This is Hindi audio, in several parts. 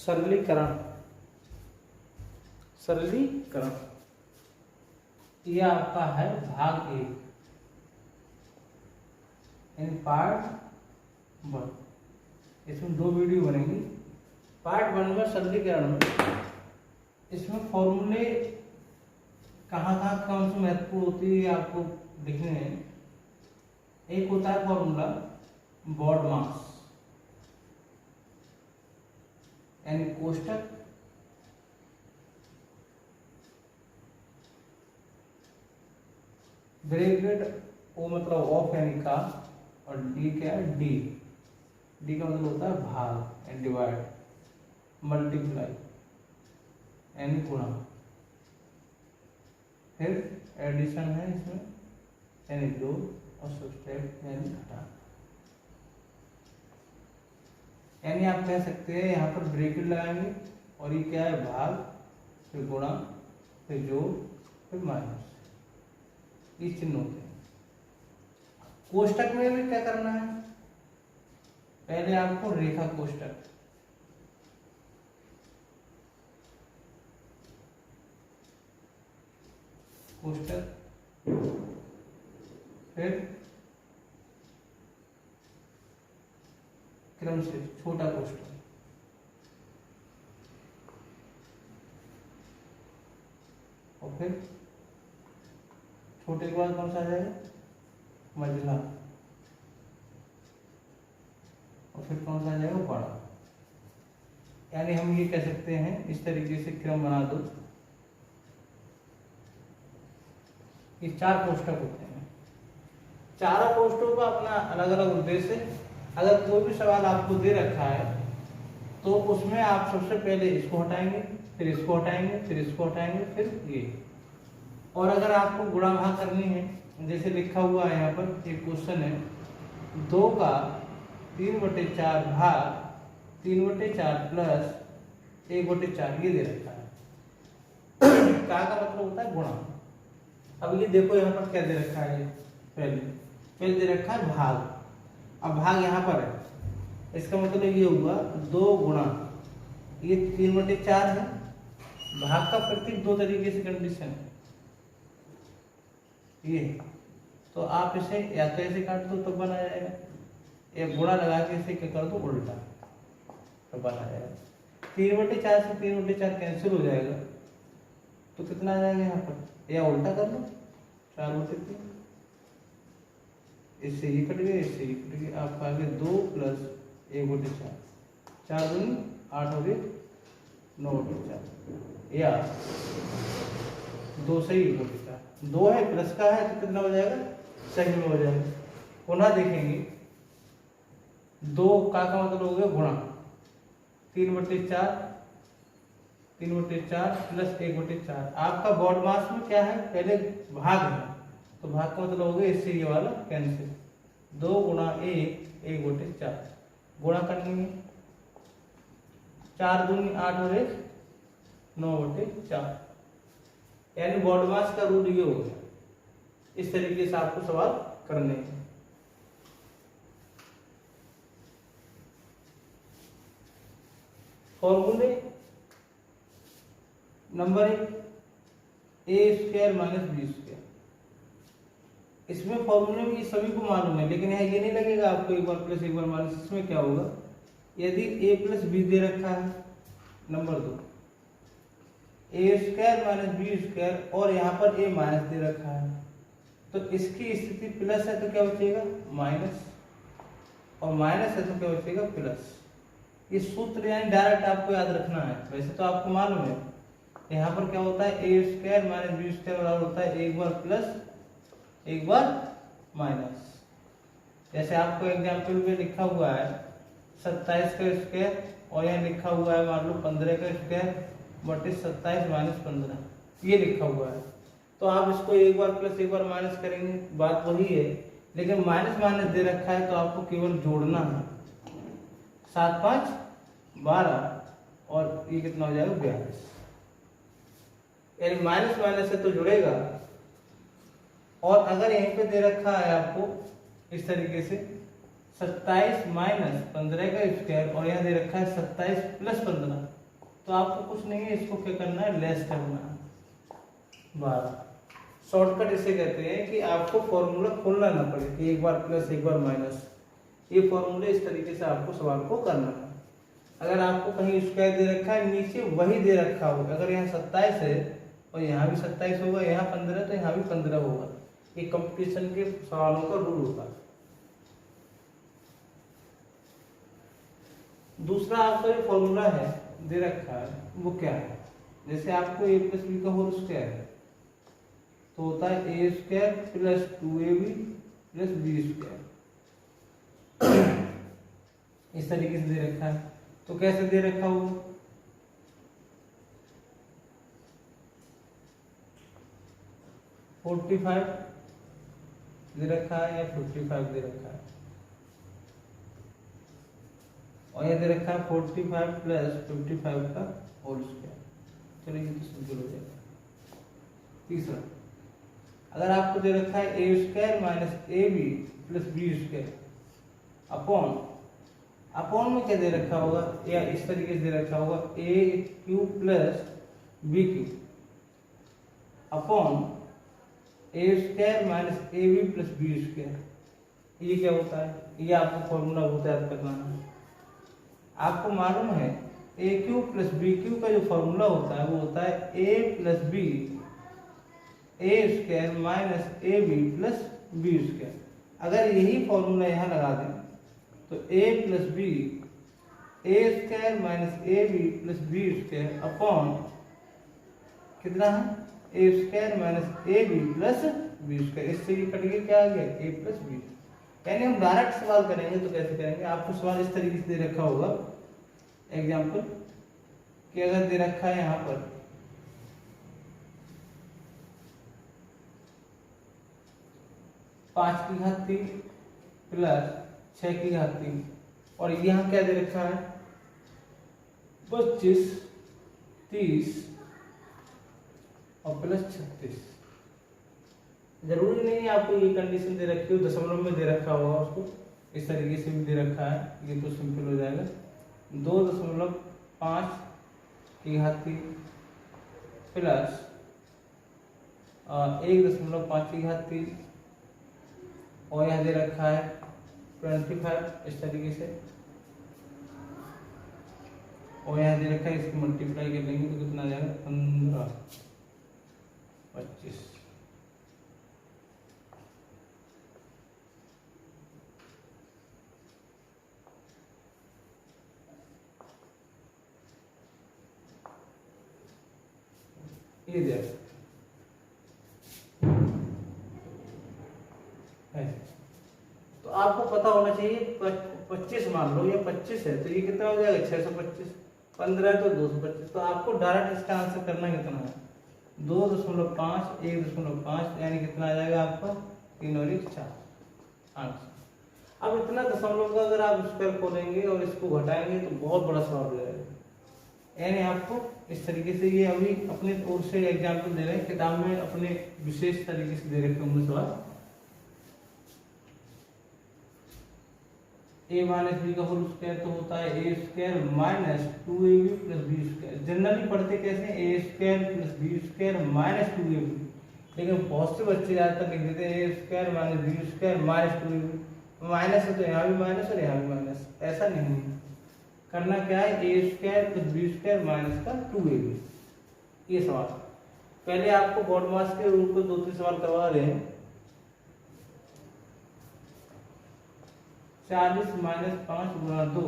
सरलीकरण, सरलीकरण ये आपका है भाग 1 इन पार्ट 1। इसमें 2 वीडियो बनेंगी। पार्ट 1 में सरलीकरण में इसमें फॉर्मूले कहाँ कौन सी महत्वपूर्ण होती है आपको लिखने हैं। एक होता है फॉर्मूला बॉड मास यानी कोष्टक, ब्रैकेट ओ मतलब ऑफ यानी का, और डी क्या है डी, डी का मतलब होता है भाग एंड डिवाइड, मल्टीप्लाई यानी गुणा, फिर एडिशन है इसमें यानी जोड़, और सब्ट्रैक्ट यानी घटाना। यानी आप कह सकते हैं यहाँ पर ब्रैकेट लगाएंगे और ये क्या है भाग, फिर गुणा, फिर जोड़, फिर माइनस, ये चिन्ह होते हैं। कोष्टक में भी क्या करना है, पहले आपको रेखा कोष्टक, कोष्टक, फिर क्रम से छोटा कोष्टक, और फिर छोटे के बाद कौन सा आ जाएगा मझला, और फिर कौन सा आ जाएगा बड़ा। यानी हम ये कह सकते हैं इस तरीके से क्रम बना दो। ये 4 कोष्टक होते हैं। चारों कोष्टकों का अपना अलग अलग उद्देश्य है। अगर कोई भी सवाल आपको दे रखा है तो उसमें आप सबसे पहले इसको हटाएंगे, फिर इसको हटाएंगे, फिर इसको हटाएंगे, फिर ये। और अगर आपको गुणा भाग करनी है, जैसे लिखा हुआ है यहाँ पर एक क्वेश्चन है 2 का 3/4 भाग 3/4 प्लस 1/4 ये दे रखा है। का मतलब होता है गुणा। अब ये देखो यहाँ पर क्या दे रखा है, पहले दे रखा है भाग। अब भाग यहाँ पर है, इसका मतलब ये हुआ 2 गुणा ये 3/4 है। भाग का प्रतीक 2 तरीके से कंडीशन है ये, तो आप इसे या तो ऐसे काट दो तो बन आ जाएगा, या गुणा लगा के इसे क्या कर दो उल्टा तो बन आ जाएगा। 3/4 से 3/4 कैंसिल हो जाएगा तो कितना आ जाएगा यहाँ पर, या उल्टा कर लो 4/3, इससे ये कट गया, इससे ये कट गया, आपका आ गया 2 + 1/4, 4 दूनी 8 हो गए 9/4, या 2 सही 1/4, 2 है प्लस का है तो कितना हो जाएगा सही में हो जाएगा। पुनः देखेंगे 2 का मतलब हो गया गुणा 3/4 प्लस 1/4। आपका बॉड मास में क्या है, पहले भाग है तो भाग का मतलब हो गया इससे ये वाला कैंसिल, 2 × 1 1/4 गुणा करनी है, 4 दूनी 8 और 1 9/4। यानी बॉड मास का रूल ये हो गया। इस तरीके से आपको सवाल करने हैं। फॉर्मूले नंबर 1 a² - b²। इसमें फॉर्मूले में सभी को मालूम है, लेकिन यहाँ ये नहीं लगेगा आपको एक बार प्लस एक बार माइनस। इसमें क्या होगा, यदि a + b दे रखा है, नंबर 2 a² - b² और यहाँ पर a माइनस दे रखा है, तो इसकी स्थिति प्लस है तो क्या बचेगा माइनस, और माइनस है तो क्या बचेगा प्लस। ये सूत्र यानी डायरेक्ट आपको याद रखना है, वैसे तो आपको मालूम है। यहाँ पर क्या होता है a² - b² बराबर होता है एक बार प्लस एक बार माइनस। जैसे आपको एग्जाम्पल में लिखा हुआ है 27 का स्क्वायर, और यहाँ लिखा हुआ है मान लो 15 का स्क्वायर बटे 27 - 15 ये लिखा हुआ है, तो आप इसको एक बार प्लस एक बार माइनस करेंगे, बात वही है। लेकिन माइनस माइनस दे रखा है तो आपको केवल जोड़ना है, 7 × 5 = 12 और ये कितना हो जाएगा 42। यानी माइनस माइनस है तो जुड़ेगा। और अगर यहीं पे दे रखा है आपको इस तरीके से 27 - 15 का स्क्वायर, और यहाँ दे रखा है 27 + 15 तो आपको कुछ नहीं है, इसको क्या करना है, लेस करना है 12। शॉर्टकट इसे कहते हैं कि आपको फॉर्मूला खोलना ना पड़े कि एक बार प्लस एक बार माइनस, ये फॉर्मूले इस तरीके से आपको सवाल को करना है। अगर आपको कहीं स्क्वायर दे रखा है, नीचे वही दे रखा होगा, अगर यहाँ 27 है और यहाँ भी 27 होगा, यहाँ 15 तो यहाँ भी 15 होगा, ये कंपटीशन के सवालों का रूल होता है। दूसरा आपका जो फॉर्मूला है दे रखा है वो क्या है, जैसे आपको a प्लस बी का होल स्क्वायर है तो होता है a square plus 2ab plus b square, इस तरीके से दे रखा है। तो कैसे दे रखा होगा, फोर्टी 45 दे रखा है या 55 दे रखा है, और ये दे रखा है 45 प्लस 55 का होल स्क्वायर। चलिए ये तो सिंपल हो जाएगा। तीसरा, अगर आपको दे रखा है a square minus a b plus b square upon में क्या दे रखा होगा, या इस तरीके से दे रखा होगा a cube plus b cube upon a square minus a b plus b square. ये क्या होता है, ये आपको फॉर्मूला होता है करना है। आपको मालूम है a cube plus b cube का जो फॉर्मूला होता है वो होता है a plus b a square minus a b plus b square. अगर यही फॉर्मूला यहाँ लगा दें तो a plus b a square minus a b plus b square upon कितना है, a square minus a b plus b square. इससे ये कट के क्या आ गया, a प्लस बी। यानी हम डायरेक्ट सवाल करेंगे तो कैसे करेंगे, आपको सवाल इस तरीके से दे रखा होगा एग्जाम्पल कि अगर दे रखा है यहाँ पर 5 की घात 3 प्लस 6 की घात 3 और यहाँ क्या दे रखा है 25 30 और प्लस 36। जरूरी नहीं है आपको ये कंडीशन दे रखी हो, दशमलव में दे रखा होगा उसको, इस तरीके से भी दे रखा है, ये तो सिंपल हो जाएगा। 2.5 की घात 3 प्लस 1.5 की घात 3 और यहाँ दे रखा है 25 इस तरीके से, और यहाँ दे रखा है, इसको मल्टीप्लाई कर लेंगे तो कितना आ जाएगा 15 25। ये दे तो आपको पता होना चाहिए 25 मान लो, ये 25 है तो ये कितना हो जाएगा 625, 15 है तो 225। तो आपको डायरेक्ट इसका आंसर करना कितना है 2.5 1.5 यानी कितना आ जाएगा आपका 3 और 1 4 आंसर। अब इतना दशमलव का अगर आप स्क्वायर खोलेंगे और इसको घटाएंगे तो बहुत बड़ा सवाल हो जाएगा। यानी आपको इस तरीके से, ये अभी अपने ओर से एग्जाम्पल दे रहे हैं, किताब में अपने विशेष तरीके से दे रखे होंगे सवाल। a माइनस बी का होल स्क्वायर तो होता है a square minus 2ab plus b square. Generally पढ़ते कैसे a square plus b square minus 2ab, लेकिन बहुत से बच्चे ज्यादातर लिख देते हैं a square minus b square minus 2ab। Minus है तो यहाँ भी माइनस और यहाँ भी माइनस, ऐसा नहीं है। करना क्या है, a square plus b square minus का 2ab। ये सवाल पहले आपको बोर्ड मास के रूल को 2-3 सवाल करवा रहे हैं। 40 माइनस 5 गुणा 2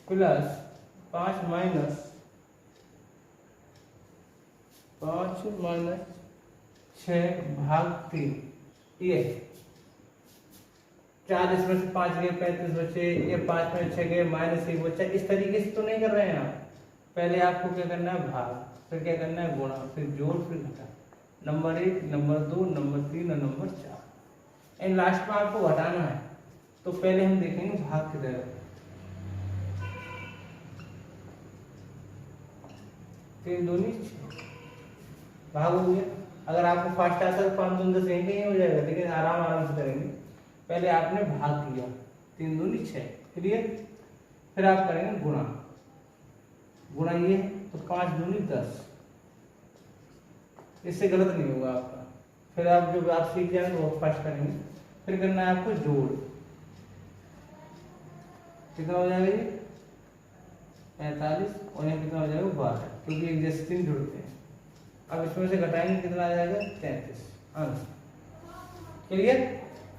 प्लस 5 माइनस 6 भाग 3। ये 40 में से 5 गए 35 बचे, ये 5 में 6 गए माइनस 1 बचा। इस तरीके से तो नहीं कर रहे हैं आप, पहले आपको क्या करना है भाग, फिर क्या करना है गुणा, फिर जोड़, फिर घटा। नंबर 1, नंबर 2, नंबर 3 और नंबर 4। एंड लास्ट में आपको घटाना है, तो पहले हम देखेंगे भाग की तरफ। 3 दूनी 6 भाग हो गया। अगर आपको फास्ट आता है तो 5 दूनी 10 यहीं हो जाएगा, लेकिन आराम से करेंगे। पहले आपने भाग किया 3 दूनी 6, क्लियर। फिर आप करेंगे गुणा, गुणा ये है तो 5 दूनी 10, इससे गलत नहीं होगा आपका। फिर आप जब आप सीख जाएंगे वो फर्स्ट करेंगे। फिर करना है आपको जोड़, कितना हो जाएगा ये 45 और यहाँ कितना हो जाएगा 12, क्योंकि एक जैसे 3 जुड़ते हैं। अब इसमें से घटाएंगे कितना आ जाएगा 33 आंसर। क्लियर?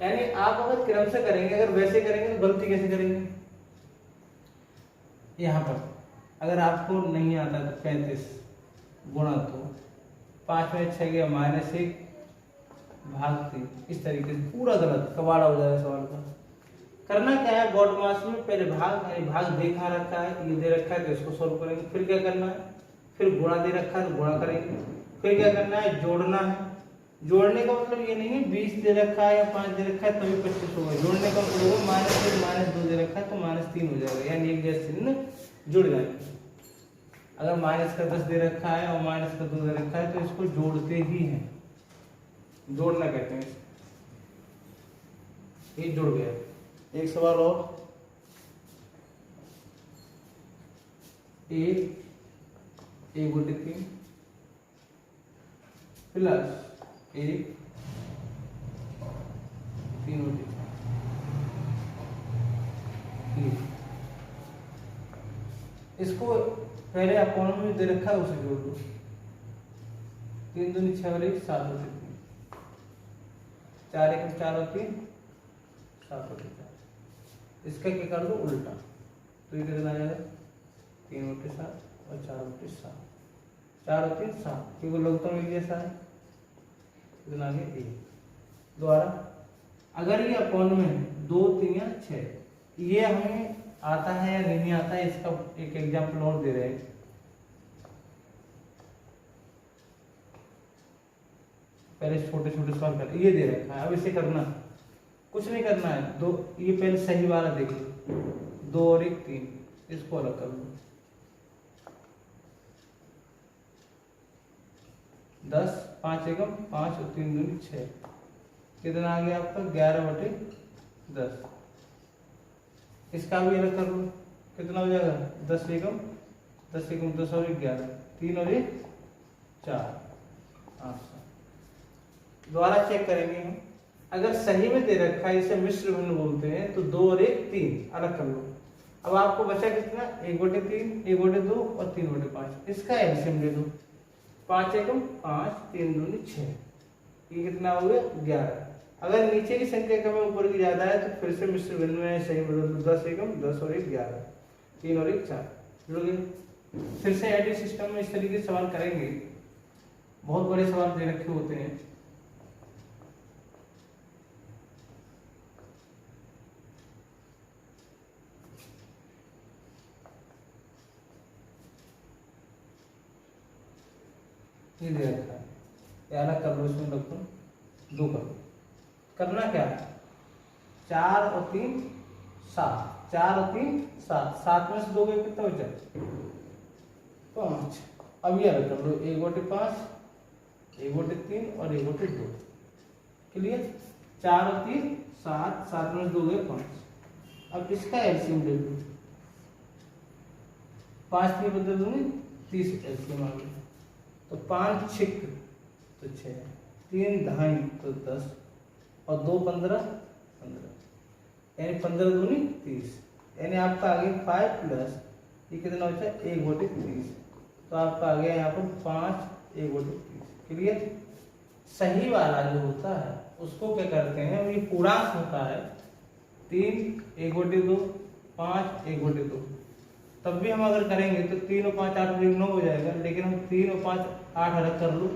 यानी आप अगर क्रम से करेंगे, अगर वैसे करेंगे तो गलती कैसे करेंगे। यहाँ पर अगर आपको नहीं आता तो 35 गुणा तो 5 में 6 गया -1 भाग 3, इस तरीके से पूरा गलत कबाड़ा हो जाएगा सवाल का। करना क्या है, गॉड मास में पहले भाग देखा रखा है, ये दे रखा है तो इसको सॉल्व करेंगे। फिर क्या करना है, फिर गुणा दे रखा है तो गुणा करेंगे। फिर क्या करना है, जोड़ना है। जोड़ने का मतलब ये नहीं है 20 दे रखा है या 5 दे रखा है तभी 25 होगा। जोड़ने का मतलब होगा -2 दे रखा है तो -3 हो जाएगा, यानी एक जैसे चिन्ह जुड़ जाएंगे। अगर -10 दे रखा है और -2 दे रखा है तो इसको जोड़ते ही हैं, जोड़ना कहते हैं। ये जुड़ गया। एक सवाल और, एक 1/3 प्लस 1 3/4। इसको पहले अकाउंट में दे रखा है उसे जोड़ दो। 3 दूनी 6 और 1 7/3, 4 1 4 और 3 7/4। इसका क्या कर दो उल्टा, तो ये कितना आ जाएगा 3/7 और 4/7, 4 और 3 7, क्योंकि लोग तो एक जैसा है। कितना आ गया 1 द्वारा। अगर ये अकाउंट में 2 3 या 6, ये हमें आता है या नहीं आता है, इसका एक एग्जाम्पल और दे रहे हैं। पहले छोटे छोटे सवाल कर, ये दे रखा है। अब इसे करना कुछ नहीं करना है, दो ये पहले सही वाला देखिए, 2 और 1 3, इसको अलग कर लो। 10 5 एकम 5 और 3 दूनी 6, कितना आ गया आपका 11/10। इसका भी अलग कर लो, कितना हो जाएगा 10 एकम 10 और 11, 3 और 1 4 आंसर। दोबारा चेक करेंगे हम, अगर सही में दे रखा है, इसे मिश्र भिन्न बोलते हैं, तो 2 और 1 3 अलग कर लो। अब आपको बचा कितना 1/3 1/2 और 3/5, इसका एलसीएम ले लो। 5 एकम 5 3 दूनी 6, ये कितना हो गया 11। अगर नीचे की संख्या कम है ऊपर की ज्यादा है तो फिर से मिश्र भिन्न में सही बदल दो। 10 एकम 10 और 1 11, 3 और 1 4 जुड़ गए। फिर से एडी सिस्टम में इस तरीके से सवाल करेंगे, बहुत बड़े सवाल दे रखे होते हैं। ये दे रखा है, ये अलग कर लो, इसमें रख दो 2 कर लो। करना क्या है, 4 और 3 7, 4 और 3 7, 7 में से 2 गए कितना बचा 5। अब ये अलग कर लो, 1/5 1/3 और 1/2। क्लियर? 4 और 3 7, 7 में से 2 गए 5। अब इसका एलसीएम ले लो, 5 3 बदल दूंगी 30 एलसीएम आ गया। तो 5 6 तो 6, 3 ढाई तो 10 और 2 15 15, यानी 15 दूनी 30, यानी आपका आ गया 5 प्लस ये कितना बचा 1/30, तो आपका आ गया यहाँ पर 5 1/30। क्लियर? सही वाला जो होता है उसको क्या करते हैं, ये पूर्णांक होता है 3 1/2 5 1/2, तब भी हम अगर करेंगे तो 3 और 5 8 और 1 9 हो जाएगा, लेकिन हम 3 और 5 8 अलग कर लो,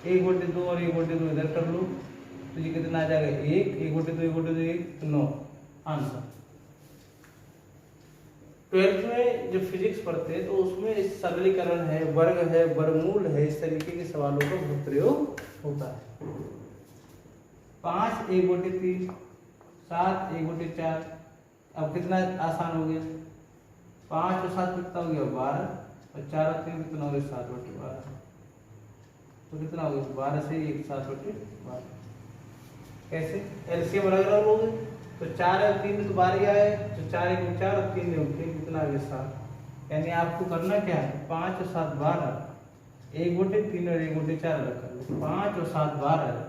1/2 और 1/2 इधर कर लो, तो ये कितना आ जाएगा 1 1/2 1/2 1 9 आंसर। 12th में जब फिजिक्स पढ़ते हैं तो उसमें सरलीकरण है, वर्ग है, वर्गमूल है, इस तरीके के सवालों का बहुत प्रयोग होता है। 5 1/3 7 1/4, अब कितना आसान हो गया, 5 और 7 कितना हो गया 12 और 4 और 3 कितना हो गया 7/12, तो कितना हो गया 12 से 1 7/12। कैसे एलसीएम अलग अलग हो गए, तो 4 और 3 तो 12 आए, तो 4 1 4 और 3 3 कितना आ गया 7, यानी आपको करना क्या है, 5 और 7 12, 1/3 और 1/4 अलग कर लो। 5 और 7 12,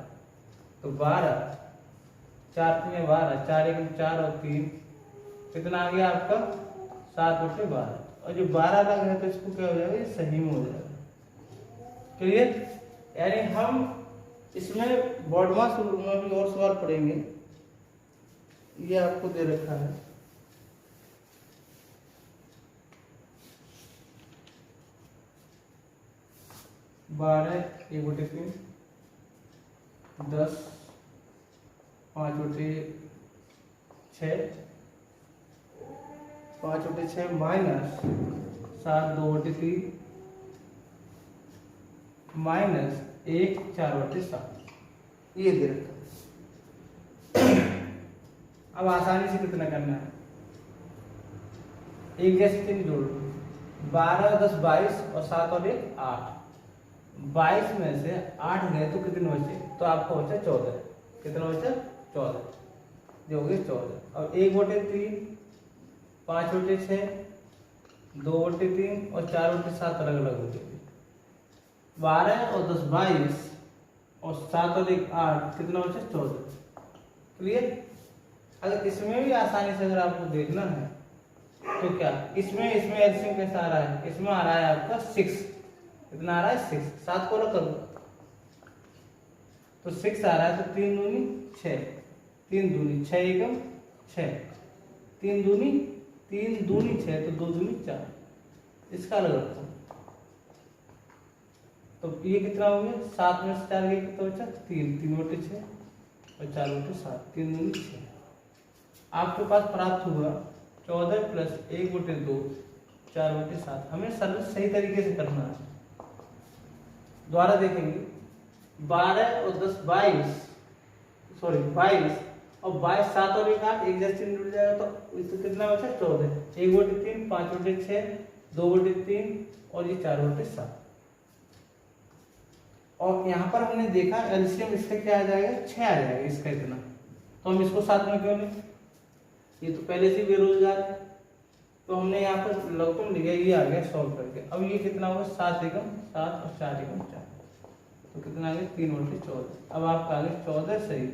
तो 12, 4 3 12, 4 1 4 और 3 कितना आ गया आपका 7/12। और जो 12 अलग है तो इसको क्या हो जाएगा, ये सही में हो जाएगा। क्लियर? यानी हम इसमें बॉडमास रूल में भी और सवाल पढ़ेंगे। ये आपको दे रखा है, बारह 1/3, 10 5/6, 5/6 माइनस 7 2/3 माइनस 1 4/7, ये दे रखा है। अब आसानी से कितना करना है, एक जैसे 3 जोड़ लो, 12 10 22 और 7 और 1 8, 22 में से 8 गए तो कितने बचे, तो आपको बचा 14। कितना बचा 14, जो हो गए 14। अब 1/3, 5/6, 2/3 और 4/7 अलग अलग हो गए। 12 और 10 22 और 7 और 1 8, कितना बचा 14। क्लियर? अगर इसमें भी आसानी से अगर आपको देखना है तो क्या, इसमें एलसीएम कैसा आ रहा है, इसमें आ रहा है आपका 6, कितना आ रहा है 6, 7 को अलग कर दो तो 6 आ रहा है, तो 3 दूनी 6, 3 दूनी 6 एकम 6, 3 दूनी 6, तो 2 दूनी 4, इसका अलग रखो। तो ये कितना हो गया, 7 में से 4 गया कितना बचा 3, 3/6 और 4/7, 3 दूनी 6। आपके पास प्राप्त हुआ 14 प्लस 1/2 4/7। हमें सरल सही तरीके से करना है। दोबारा देखेंगे, 12 और 10 22, सॉरी 22 और 22 7 और 1 8, एक जैसे जुड़ जाएगा तो इससे कितना बचा 14, 1/3 5/6 2/3 और ये 4/7। और यहाँ पर हमने देखा एलसीएम इसका क्या आ जाएगा, 6 आ जाएगा इसका इतना, तो हम इसको साथ में क्यों नहीं, ये तो पहले से बेरोजगार है, तो हमने यहाँ पर लघुत्तम लिखा, ये आ गया सॉल्व करके। अब ये कितना होगा 7 एकम 7 और 4 एकम 4, तो कितना आ गया 3/14। अब आपका आ गया 14 सही,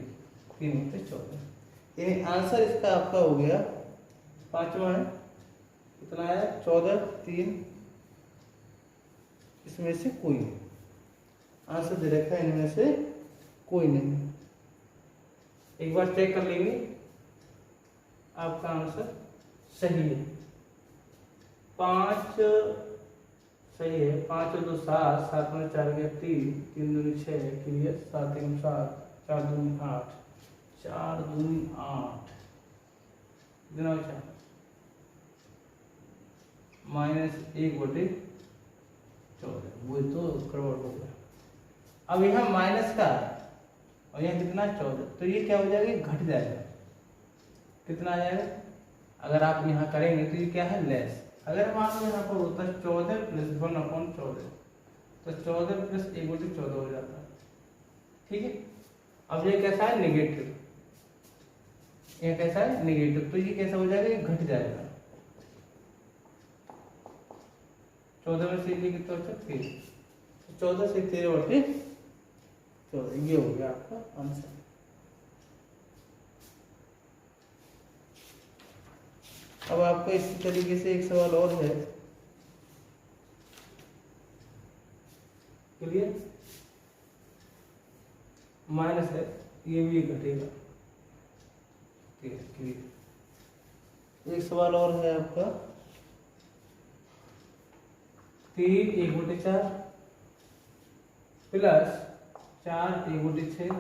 3/14। यानी आंसर इसका आपका हो गया 5वां है, कितना आया 14 3, इसमें से कोई नहीं आंसर दे रखा है, इनमें से कोई नहीं। एक बार चेक कर लेंगे, आपका आंसर सही है, 5 सही है, 5 और 2 7, 7 में 4 गया 3, 3 दूनी 6, क्लियर, 7 1 7, 4 दूनी 8, 4 दूनी 8, कितना बचा -1/14, वो तो करोड़ हो गया। अब यहाँ माइनस का और यहाँ कितना 14, तो ये क्या हो जाएगा, घट जाएगा, कितना आ जाएगा, अगर आप यहाँ करेंगे तो ये क्या है लेस। अगर मान लो यहाँ पर होता है 14 प्लस 1/14, तो 14 प्लस 1/14 हो जाता है, ठीक है। अब ये कैसा है नेगेटिव, ये कैसा है नेगेटिव, तो ये कैसा हो जाएगा, ये घट जाएगा। 14 में से ये कितना बचा 3, 14 से 13/14, ये हो गया आपका आंसर। अब आपका इसी तरीके से एक सवाल और है, क्लियर, माइनस है, ये भी घटेगा, क्लियर। एक सवाल और है आपका 3 1/4 प्लस 4 1/6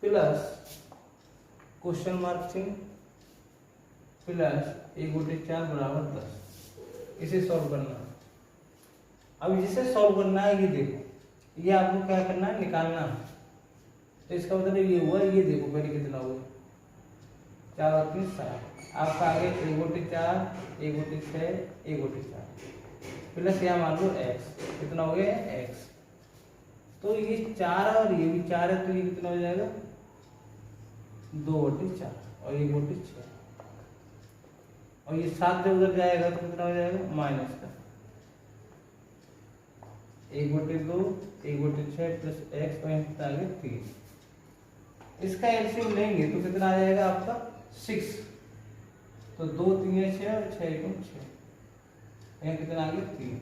प्लस क्वेश्चन मार्क चिन्ह प्लस 1/4 बराबर 10। इसे सॉल्व करना है। अब जिसे सॉल्व करना है, ये देखो, ये आपको क्या करना है, निकालना है। तो इसका मतलब ये हुआ, ये देखो पहले कितना हुआ, 4 और 3 7, आपका आगे 1/4 1/6 1/4 प्लस यहाँ मान लो x, कितना हो गया x, तो ये 4 और ये भी 4 है, तो ये कितना हो जाएगा 2/4 और 1/6। और ये 7 जब उधर जाएगा तो कितना हो जाएगा माइनस का 1/2 1/6 प्लस एक्स और यहाँ आ गया 3। इसका एलसीएम लेंगे तो कितना आ जाएगा आपका 6। तो 2 3 6 और 6 1 6, यहाँ कितना आ गया 3।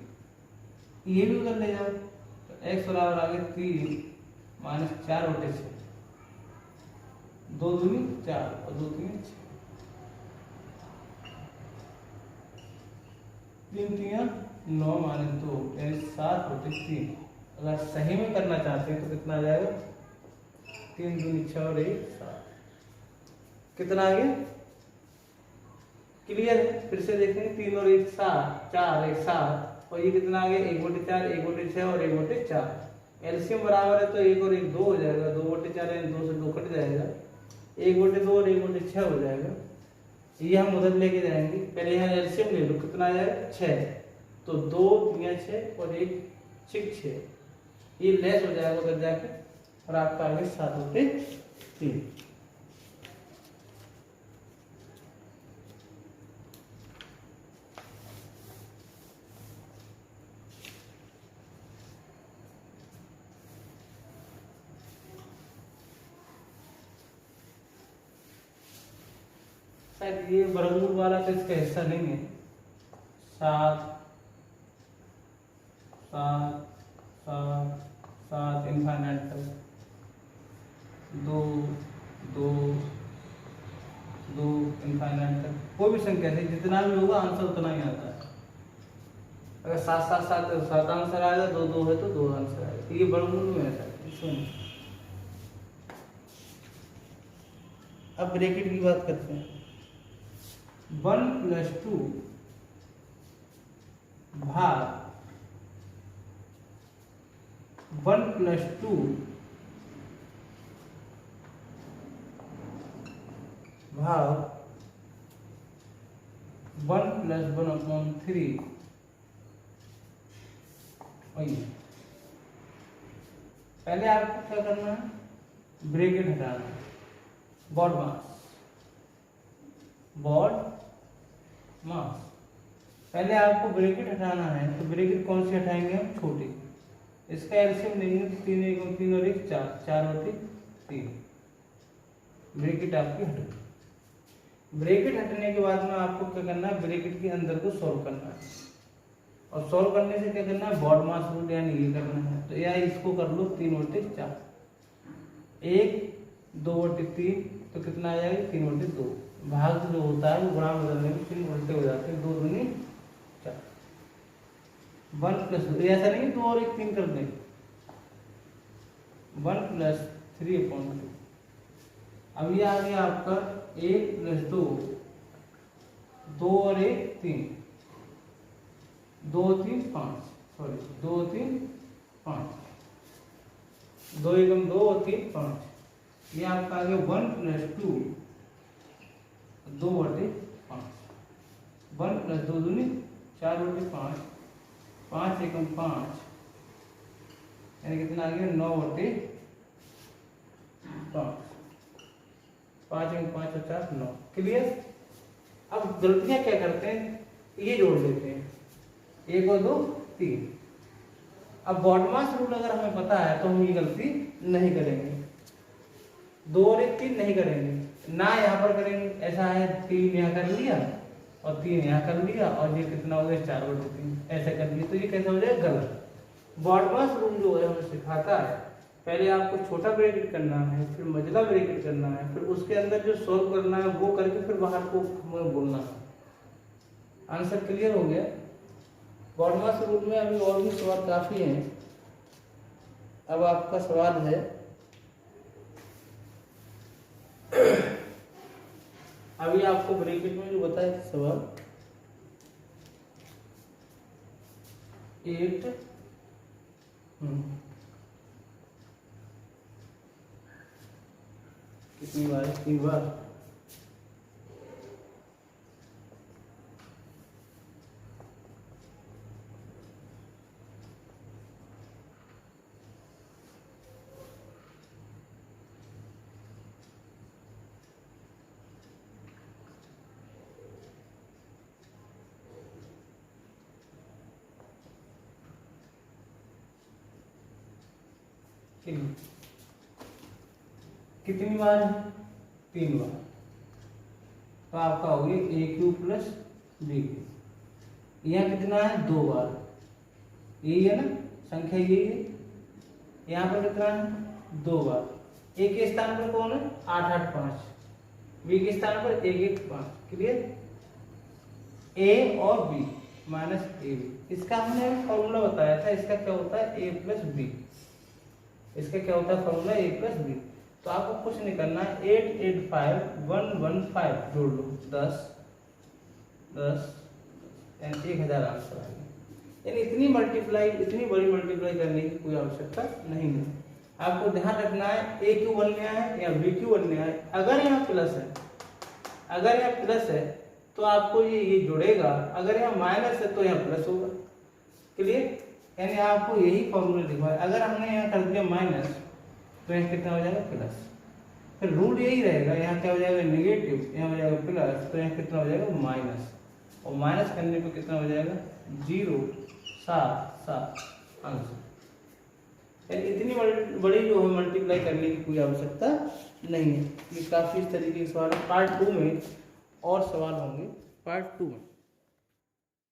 ये भी उधर ले जाओ तो एक्स बराबर आ गया 3 माइनस 4/6, 2 दूनी 4 और 2 3 6, 3 3 9 माइनस 2 यानी 7/3। अगर सही में करना चाहते हैं तो कितना आ जाएगा 3 दूनी 6 और 1 7। कितना आ गया क्लियर है? फिर से देखेंगे 3 और 1 7, 4 1 7 और ये कितना आ गया 1/4 1/6 और 1/4। एलसीएम बराबर है तो 1 और 1 2 हो जाएगा, 2/4 यानी 2 से 2 कट जाएगा, 1/2 और 1/6 हो जाएगा। ये हम उधर लेके जाएंगे, पहले यहाँ एलसीएम ले लो कितना आ जाएगा 6। तो 2 3 6 और 1 6 ये लेस हो जाएगा उधर जाके और आपका आगे 7/3। शायद ये वर्गमूल वाला तो इसका हिस्सा नहीं है। 7 7 7 7 इनफाइनाइट तक 2 2 2 इनफाइनाइट तक कोई भी संख्या से जितना भी होगा आंसर उतना ही आता है। अगर 7 7 7 7 आंसर आएगा, 2 2 है तो 2 आंसर आएगा। ये वर्गमूल में है सर। अब ब्रैकेट की बात करते हैं। 1 + 2 भाग 1 + 2 भाग 1 + 1/3। पहले आपको क्या करना है, ब्रैकेट हटाना है। बॉड मास पहले आपको ब्रैकेट हटाना है तो ब्रैकेट कौन सी हटाएंगे हम, छोटी। इसका एलसीएम लेंगे तो 3 1 3 और 1 4 4/3। ब्रैकेट आपकी हट गई। ब्रैकेट हटने के बाद में आपको क्या करना है, ब्रैकेट के अंदर को सॉल्व करना है। और सॉल्व करने से क्या करना है, बॉड मास रूल यानी ये करना है। तो या इसको कर लो 3/4, 1 2/3 तो कितना आ जाएगा 3/2। भाग जो होता है वो गुणा बदलने में 3 उल्टे हो जाते हैं, 2 दूनी 4। 1 + 2 ऐसा नहीं 2 और 1 3 कर दें, 1 + 3/2। अब ये आ गया आपका 1 + 2, 2 और 1 3, 2 3 5, सॉरी 2 3 5, 2 1 2 और 3 5। ये आपका आ गया 1 + 2 2/5, 1 + 2 दूनी 4/5, 5 1 5 यानी कितना आ गया 9/5, 5 1 5 और 4 9। क्लियर? अब गलतियां क्या करते हैं, ये जोड़ लेते हैं 1 और 2 3। अब बॉड मास रूल अगर हमें पता है तो हम ये गलती नहीं करेंगे, 2 और 1 3 नहीं करेंगे ना, यहाँ पर करेंगे। ऐसा है 3 यहाँ कर लिया और 3 यहाँ कर लिया और ये कितना हो गया 4/3 ऐसे कर लिया, तो ये कैसे हो जाएगा गलत। बॉड मास रूल जो है हमें सिखाता है पहले आपको छोटा ब्रैकेट करना है, फिर मझला ब्रैकेट करना है, फिर उसके अंदर जो सॉल्व करना है वो करके फिर बाहर को बोलना है। आंसर क्लियर हो गया? बॉड मास रूल में अभी और भी सवाल काफी हैं। अब आपका सवाल है अभी आपको ब्रैकेट में जो बताया सवाल 8 कितनी बार, 3 बार। कितनी बार है? 3 बार। तो आपका हो गया ए क्यू प्लस बी क्यू। यहाँ कितना है? 2 बार। यही है ना संख्या, यही है। यहाँ पर कितना है? 2 बार। ए के स्थान पर कौन है? 8 8 5। बी के स्थान पर 1 1 5। क्लियर? ए और बी माइनस ए बी, इसका हमने फॉर्मूला बताया था। इसका क्या होता है? A plus B. इसका क्या होता है फॉर्मूला? ए प्लस बी। तो आपको कुछ नहीं करना है, 8 8 5 1 1 5 जोड़ लो, 10 10 यानी 1000 आंसर आ गया। यानी इतनी बड़ी मल्टीप्लाई करने की कोई आवश्यकता नहीं है। आपको ध्यान रखना है ए क्यू 1 में आए या बी क्यू 1 में आए, अगर यहाँ प्लस है तो आपको ये जुड़ेगा, अगर यहाँ माइनस है तो यहाँ प्लस होगा। क्लियर? यानी आपको यही फॉर्मूला लिखा है। अगर हमने यहाँ कर दिया माइनस तो यहाँ कितना हो जाएगा? प्लस। फिर रूल यही रहेगा, यहाँ क्या हो जाएगा? नेगेटिव, यहाँ हो जाएगा प्लस, तो यहाँ कितना हो जाएगा? माइनस। और माइनस करने पे कितना हो जाएगा? 0 7 7 आंसर। यानी इतनी बड़ी जो है मल्टीप्लाई करने की कोई आवश्यकता नहीं है। ये काफ़ी इस तरीके के सवाल। पार्ट 2 में और सवाल होंगे, पार्ट 2 में।